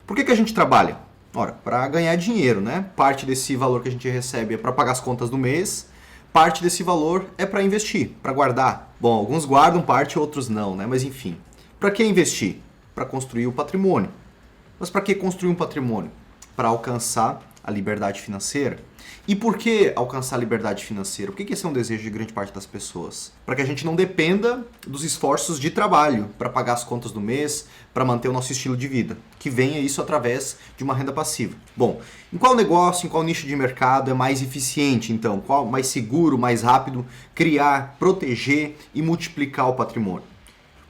Por que a gente trabalha? Ora, para ganhar dinheiro, né? Parte desse valor que a gente recebe é para pagar as contas do mês, parte desse valor é para investir, para guardar. Bom, alguns guardam parte, outros não, né? Mas enfim, para que investir? Para construir o patrimônio. Mas para que construir um patrimônio? Para alcançar a liberdade financeira. E por que alcançar a liberdade financeira? Por que esse é um desejo de grande parte das pessoas? Para que a gente não dependa dos esforços de trabalho para pagar as contas do mês, para manter o nosso estilo de vida, que venha isso através de uma renda passiva. Bom, em qual negócio, em qual nicho de mercado é mais eficiente, então? Qual mais seguro, mais rápido criar, proteger e multiplicar o patrimônio?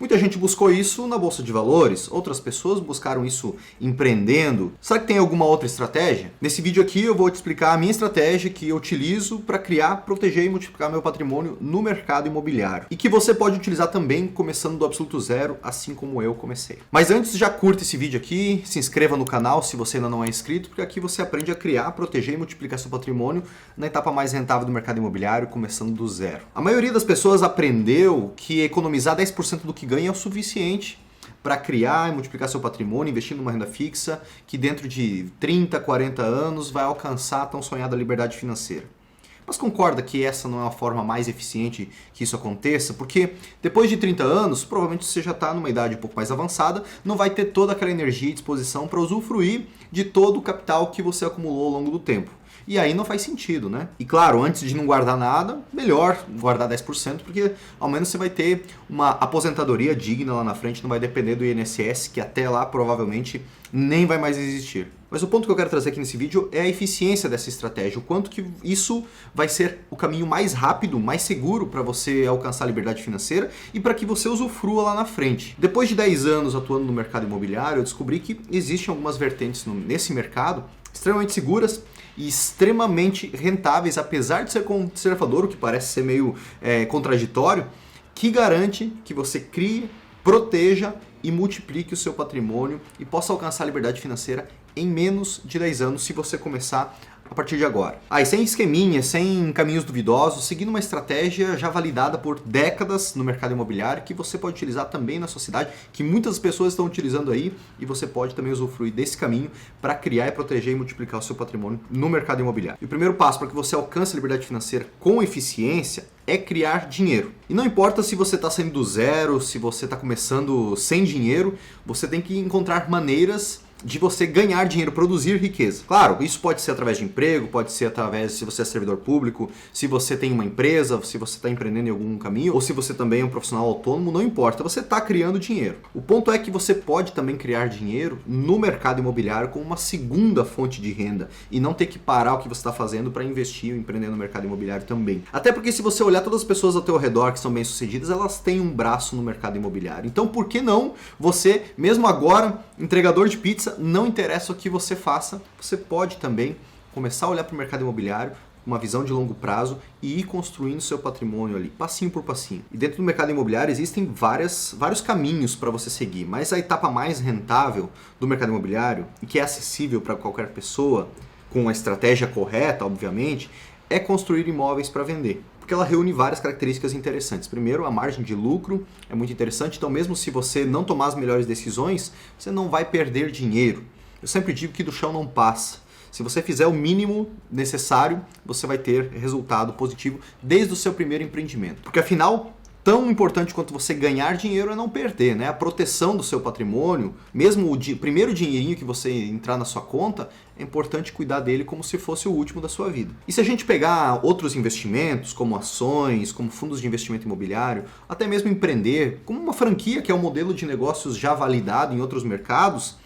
Muita gente buscou isso na Bolsa de Valores, outras pessoas buscaram isso empreendendo. Será que tem alguma outra estratégia? Nesse vídeo aqui eu vou te explicar a minha estratégia que eu utilizo para criar, proteger e multiplicar meu patrimônio no mercado imobiliário. E que você pode utilizar também começando do absoluto zero, assim como eu comecei. Mas antes, já curta esse vídeo aqui, se inscreva no canal se você ainda não é inscrito, porque aqui você aprende a criar, proteger e multiplicar seu patrimônio na etapa mais rentável do mercado imobiliário, começando do zero. A maioria das pessoas aprendeu que economizar 10% do que ganha é o suficiente para criar e multiplicar seu patrimônio, investindo numa renda fixa que dentro de 30, 40 anos vai alcançar a tão sonhada liberdade financeira. Mas concorda que essa não é a forma mais eficiente que isso aconteça? Porque depois de 30 anos, provavelmente você já está numa idade um pouco mais avançada, não vai ter toda aquela energia e disposição para usufruir de todo o capital que você acumulou ao longo do tempo. E aí não faz sentido, né? E claro, antes de não guardar nada, melhor guardar 10%, porque ao menos você vai ter uma aposentadoria digna lá na frente, não vai depender do INSS, que até lá provavelmente nem vai mais existir. Mas o ponto que eu quero trazer aqui nesse vídeo é a eficiência dessa estratégia, o quanto que isso vai ser o caminho mais rápido, mais seguro para você alcançar a liberdade financeira e para que você usufrua lá na frente. Depois de 10 anos atuando no mercado imobiliário, eu descobri que existem algumas vertentes nesse mercado extremamente seguras e extremamente rentáveis, apesar de ser conservador, o que parece ser meio contraditório, que garante que você crie, proteja e multiplique o seu patrimônio e possa alcançar a liberdade financeira em menos de 10 anos se você começar a partir de agora. E sem esqueminha, sem caminhos duvidosos, seguindo uma estratégia já validada por décadas no mercado imobiliário, que você pode utilizar também na sua cidade, que muitas pessoas estão utilizando aí, e você pode também usufruir desse caminho para criar, proteger e multiplicar o seu patrimônio no mercado imobiliário. E o primeiro passo para que você alcance a liberdade financeira com eficiência é criar dinheiro. E não importa se você está saindo do zero, se você está começando sem dinheiro, você tem que encontrar maneiras de você ganhar dinheiro, produzir riqueza. Claro, isso pode ser através de emprego, pode ser através se você é servidor público, se você tem uma empresa, se você está empreendendo em algum caminho, ou se você também é um profissional autônomo, não importa, você está criando dinheiro. O ponto é que você pode também criar dinheiro no mercado imobiliário como uma segunda fonte de renda e não ter que parar o que você está fazendo para investir ou empreender no mercado imobiliário também. Até porque se você olhar todas as pessoas ao teu redor que são bem-sucedidas, elas têm um braço no mercado imobiliário. Então, por que não você, mesmo agora, entregador de pizza, não interessa o que você faça, você pode também começar a olhar para o mercado imobiliário com uma visão de longo prazo e ir construindo seu patrimônio ali, passinho por passinho. E dentro do mercado imobiliário existem vários caminhos para você seguir, mas a etapa mais rentável do mercado imobiliário, e que é acessível para qualquer pessoa, com a estratégia correta, obviamente, é construir imóveis para vender. Porque ela reúne várias características interessantes. Primeiro, a margem de lucro é muito interessante, então mesmo se você não tomar as melhores decisões, você não vai perder dinheiro. Eu sempre digo que do chão não passa. Se você fizer o mínimo necessário, você vai ter resultado positivo desde o seu primeiro empreendimento. Porque afinal, tão importante quanto você ganhar dinheiro é não perder, né? A proteção do seu patrimônio, mesmo o primeiro dinheirinho que você entrar na sua conta, é importante cuidar dele como se fosse o último da sua vida. E se a gente pegar outros investimentos, como ações, como fundos de investimento imobiliário, até mesmo empreender, como uma franquia, que é um modelo de negócios já validado em outros mercados,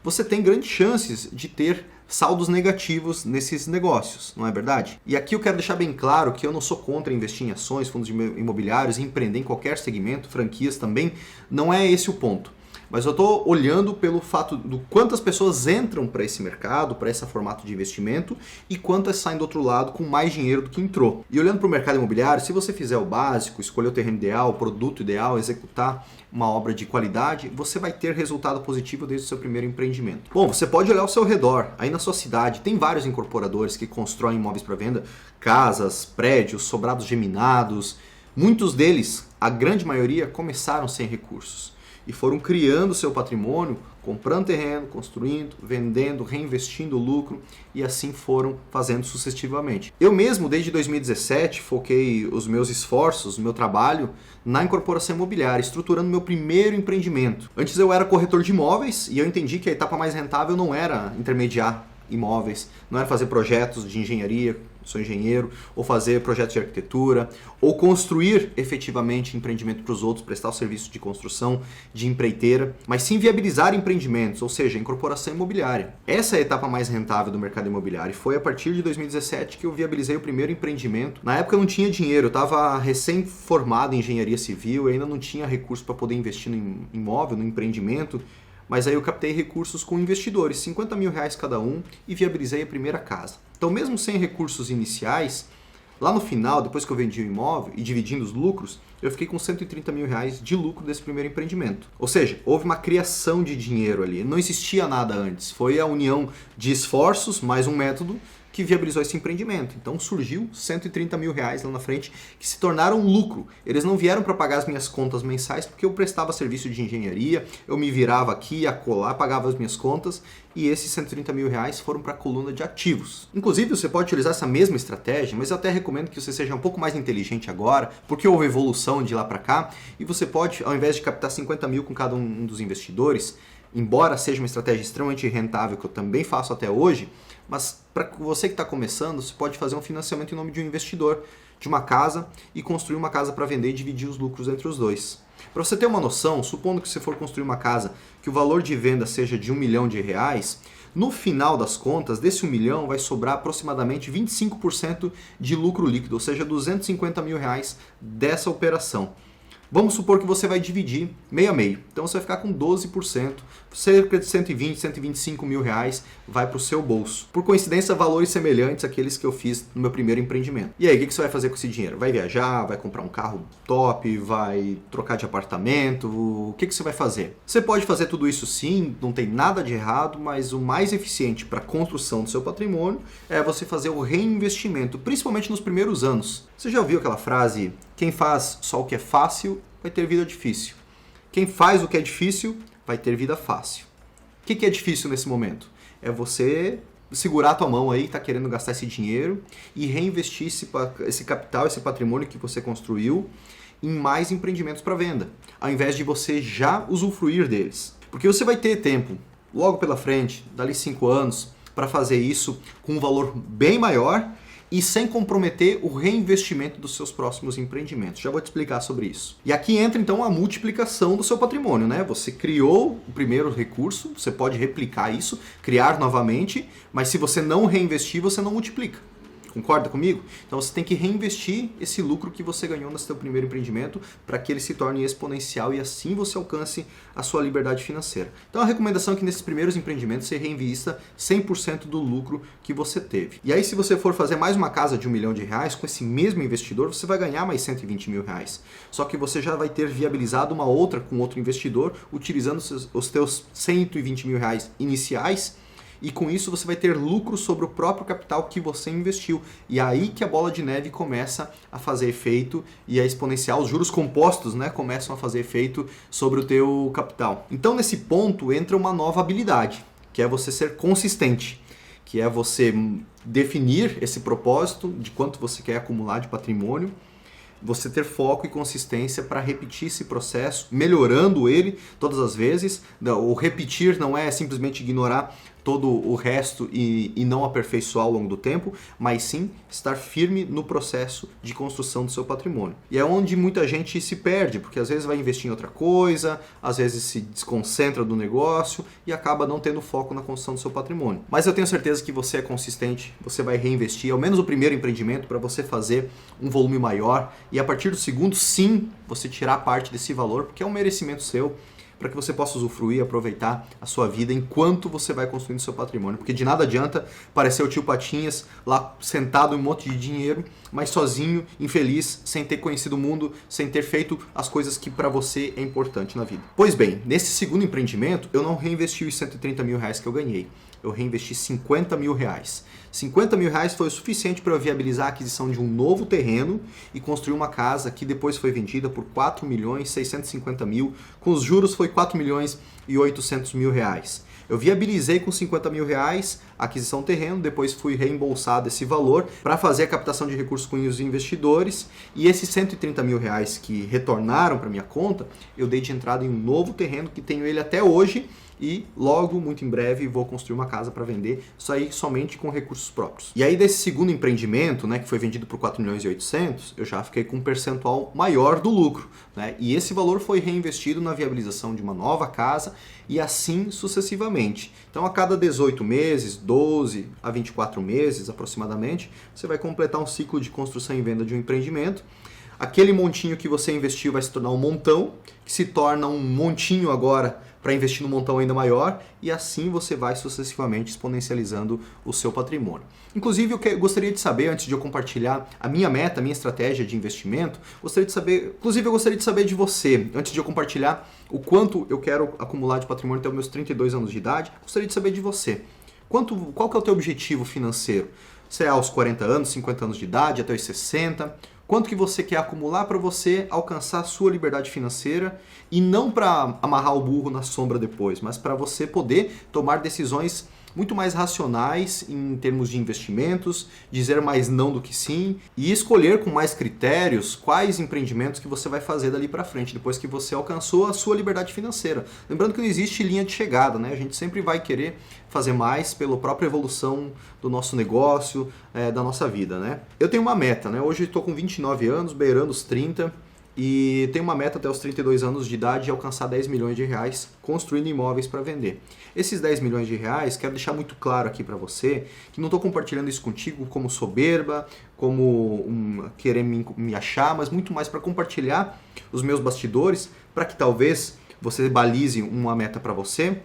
você tem grandes chances de ter saldos negativos nesses negócios, não é verdade? E aqui eu quero deixar bem claro que eu não sou contra investir em ações, fundos imobiliários, empreender em qualquer segmento, franquias também, não é esse o ponto. Mas eu estou olhando pelo fato do quantas pessoas entram para esse mercado, para esse formato de investimento e quantas saem do outro lado com mais dinheiro do que entrou. E olhando para o mercado imobiliário, se você fizer o básico, escolher o terreno ideal, o produto ideal, executar uma obra de qualidade, você vai ter resultado positivo desde o seu primeiro empreendimento. Bom, você pode olhar ao seu redor, aí na sua cidade, tem vários incorporadores que constroem imóveis para venda, casas, prédios, sobrados geminados. Muitos deles, a grande maioria, começaram sem recursos. e foram criando seu patrimônio, comprando terreno, construindo, vendendo, reinvestindo o lucro e assim foram fazendo sucessivamente. Eu mesmo, desde 2017, foquei os meus esforços, o meu trabalho na incorporação imobiliária, estruturando meu primeiro empreendimento. Antes eu era corretor de imóveis e eu entendi que a etapa mais rentável não era intermediar imóveis, não era fazer projetos de engenharia, sou engenheiro, ou fazer projetos de arquitetura, ou construir efetivamente empreendimento para os outros, prestar o serviço de construção, de empreiteira, mas sim viabilizar empreendimentos, ou seja, incorporação imobiliária. Essa é a etapa mais rentável do mercado imobiliário e foi a partir de 2017 que eu viabilizei o primeiro empreendimento. Na época eu não tinha dinheiro, eu estava recém-formado em engenharia civil, eu ainda não tinha recurso para poder investir no imóvel, no empreendimento, mas aí eu captei recursos com investidores, 50 mil reais cada um, e viabilizei a primeira casa. Então, mesmo sem recursos iniciais, lá no final, depois que eu vendi o imóvel e dividindo os lucros, eu fiquei com 130 mil reais de lucro desse primeiro empreendimento. Ou seja, houve uma criação de dinheiro ali, não existia nada antes. Foi a união de esforços mais um método que viabilizou esse empreendimento. Então surgiu 130 mil reais lá na frente que se tornaram lucro. Eles não vieram para pagar as minhas contas mensais porque eu prestava serviço de engenharia, eu me virava aqui, acolá, pagava as minhas contas e esses 130 mil reais foram para a coluna de ativos. Inclusive você pode utilizar essa mesma estratégia, mas eu até recomendo que você seja um pouco mais inteligente agora, porque houve evolução de lá para cá e você pode, ao invés de captar 50 mil com cada um dos investidores, embora seja uma estratégia extremamente rentável que eu também faço até hoje, mas para você que está começando, você pode fazer um financiamento em nome de um investidor, de uma casa, e construir uma casa para vender e dividir os lucros entre os dois. Para você ter uma noção, supondo que você for construir uma casa que o valor de venda seja de R$1 milhão, no final das contas, desse 1 milhão vai sobrar aproximadamente 25% de lucro líquido, ou seja, 250 mil reais dessa operação. Vamos supor que você vai dividir meio a meio. Então você vai ficar com 12%, cerca de 120, 125 mil reais vai para o seu bolso. Por coincidência, valores semelhantes àqueles que eu fiz no meu primeiro empreendimento. E aí, o que você vai fazer com esse dinheiro? Vai viajar, vai comprar um carro top, vai trocar de apartamento? O que você vai fazer? Você pode fazer tudo isso sim, não tem nada de errado, mas o mais eficiente para a construção do seu patrimônio é você fazer o reinvestimento, principalmente nos primeiros anos. Você já ouviu aquela frase, quem faz só o que é fácil vai ter vida difícil. Quem faz o que é difícil vai ter vida fácil. O que é difícil nesse momento? É você segurar a tua mão aí, tá querendo gastar esse dinheiro e reinvestir esse capital, esse patrimônio que você construiu em mais empreendimentos para venda, ao invés de você já usufruir deles. Porque você vai ter tempo, logo pela frente, dali 5 anos, para fazer isso com um valor bem maior e sem comprometer o reinvestimento dos seus próximos empreendimentos. Já vou te explicar sobre isso. E aqui entra então a multiplicação do seu patrimônio, né? Você criou o primeiro recurso, você pode replicar isso, criar novamente, mas se você não reinvestir, você não multiplica. Concorda comigo? Então você tem que reinvestir esse lucro que você ganhou nesse seu primeiro empreendimento para que ele se torne exponencial e assim você alcance a sua liberdade financeira. Então a recomendação é que nesses primeiros empreendimentos você reinvista 100% do lucro que você teve. E aí se você for fazer mais uma casa de R$1 milhão com esse mesmo investidor, você vai ganhar mais 120 mil reais. Só que você já vai ter viabilizado uma outra com outro investidor, utilizando os teus 120 mil reais iniciais. E com isso você vai ter lucro sobre o próprio capital que você investiu. E é aí que a bola de neve começa a fazer efeito e a exponencial, os juros compostos, né, começam a fazer efeito sobre o teu capital. Então nesse ponto entra uma nova habilidade, que é você ser consistente, que é você definir esse propósito de quanto você quer acumular de patrimônio, você ter foco e consistência para repetir esse processo, melhorando ele todas as vezes. O repetir não é simplesmente ignorar todo o resto e não aperfeiçoar ao longo do tempo, mas sim estar firme no processo de construção do seu patrimônio. E é onde muita gente se perde, porque às vezes vai investir em outra coisa, às vezes se desconcentra do negócio e acaba não tendo foco na construção do seu patrimônio. Mas eu tenho certeza que você é consistente, você vai reinvestir, ao menos o primeiro empreendimento, para você fazer um volume maior e a partir do segundo, sim, você tirar parte desse valor, porque é um merecimento seu, para que você possa usufruir e aproveitar a sua vida enquanto você vai construindo seu patrimônio. Porque de nada adianta parecer o tio Patinhas lá sentado em um monte de dinheiro, mas sozinho, infeliz, sem ter conhecido o mundo, sem ter feito as coisas que para você é importante na vida. Pois bem, nesse segundo empreendimento, eu não reinvesti os 130 mil reais que eu ganhei. Eu reinvesti 50 mil reais. 50 mil reais foi o suficiente para eu viabilizar a aquisição de um novo terreno e construir uma casa que depois foi vendida por 4 milhões 650 mil. Com os juros foi 4 milhões e 800 mil reais. Eu viabilizei com 50 mil reais a aquisição do terreno, depois fui reembolsado esse valor para fazer a captação de recursos com os investidores, e esses 130 mil reais que retornaram para minha conta, eu dei de entrada em um novo terreno que tenho ele até hoje, e logo, muito em breve, vou construir uma casa para vender, isso aí somente com recursos próprios. E aí desse segundo empreendimento, né, que foi vendido por 4 milhões e 800, eu já fiquei com um percentual maior do lucro, né? E esse valor foi reinvestido na viabilização de uma nova casa e assim sucessivamente. Então a cada 18 meses, 12 a 24 meses aproximadamente, você vai completar um ciclo de construção e venda de um empreendimento. Aquele montinho que você investiu vai se tornar um montão, que se torna um montinho agora para investir num montão ainda maior, e assim você vai sucessivamente exponencializando o seu patrimônio. Inclusive, eu gostaria de saber, antes de eu compartilhar a minha meta, a minha estratégia de investimento, eu gostaria de saber de você, antes de eu compartilhar o quanto eu quero acumular de patrimônio até os meus 32 anos de idade, gostaria de saber de você. Qual que é o teu objetivo financeiro? Se é aos 40 anos, 50 anos de idade, até os 60? Quanto que você quer acumular para você alcançar a sua liberdade financeira, e não para amarrar o burro na sombra depois, mas para você poder tomar decisões muito mais racionais em termos de investimentos, dizer mais não do que sim e escolher com mais critérios quais empreendimentos que você vai fazer dali para frente, depois que você alcançou a sua liberdade financeira. Lembrando que não existe linha de chegada, né? A gente sempre vai querer fazer mais pela própria evolução do nosso negócio, da nossa vida, né? Eu tenho uma meta, né? Hoje estou com 29 anos, beirando os 30, e tenho uma meta até os 32 anos de idade de alcançar 10 milhões de reais construindo imóveis para vender. Esses 10 milhões de reais, quero deixar muito claro aqui para você, que não estou compartilhando isso contigo como soberba, como querer me achar, mas muito mais para compartilhar os meus bastidores, para que talvez você balize uma meta para você,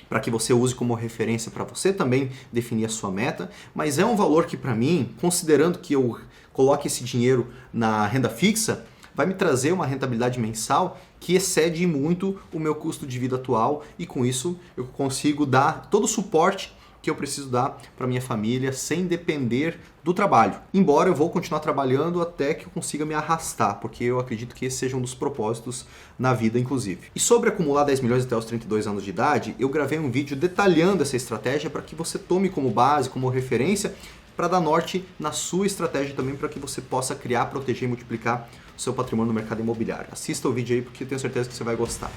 para que você use como referência para você também definir a sua meta, mas é um valor que para mim, considerando que eu coloque esse dinheiro na renda fixa, vai me trazer uma rentabilidade mensal que excede muito o meu custo de vida atual, e com isso eu consigo dar todo o suporte que eu preciso dar para minha família sem depender do trabalho. Embora eu vou continuar trabalhando até que eu consiga me arrastar, porque eu acredito que esse seja um dos propósitos na vida, inclusive. E sobre acumular 10 milhões até os 32 anos de idade, eu gravei um vídeo detalhando essa estratégia para que você tome como base, como referência, para dar norte na sua estratégia também, para que você possa criar, proteger e multiplicar o seu patrimônio no mercado imobiliário. Assista o vídeo aí porque eu tenho certeza que você vai gostar.